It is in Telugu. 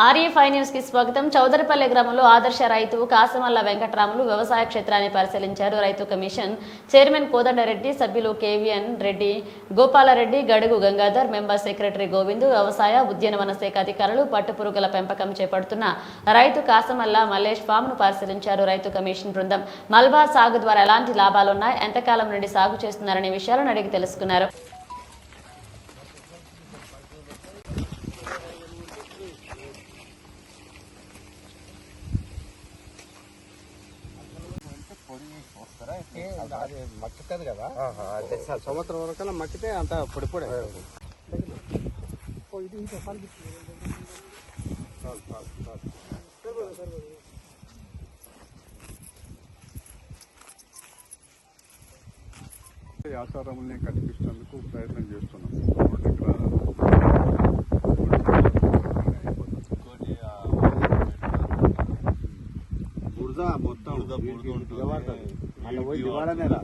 ఆర్ఏ5 న్యూస్ కి స్వాగతం. చౌదరిపల్లి గ్రామంలో ఆదర్శ రైతు కాసమల్ల వెంకటరాములు వ్యవసాయ క్షేత్రాన్ని పరిశీలించారు. రైతు కమిషన్ చైర్మన్ కోదండరెడ్డి, సభ్యులు KVN Reddy, Gopala Reddy, Gadugu Gangadhar, member secretary Govindu, వ్యవసాయ ఉద్యానవన శాఖ అధికారులు పట్టుపురుగుల పెంపకం చేపడుతున్న రైతు కాసమల్ల మల్లేష్ ఫామ్ ను పరిశీలించారు. రైతు కమిషన్ బృందం మల్బార్ సాగు ద్వారా ఎలాంటి లాభాలున్నాయి, ఎంతకాలం నుండి సాగు చేస్తున్నారనే విషయాలను అడిగి తెలుసుకున్నారు. మక్కుతుంది కదా, సంవత్సరం వరకు మక్కితే అంత పొడి పొడి ఆచారాలని కల్పించేందుకు ప్రయత్నం చేస్తున్నాం. బురద మొత్తం బురద ఉంటుంది. అలా పోయి దివాళనే రా.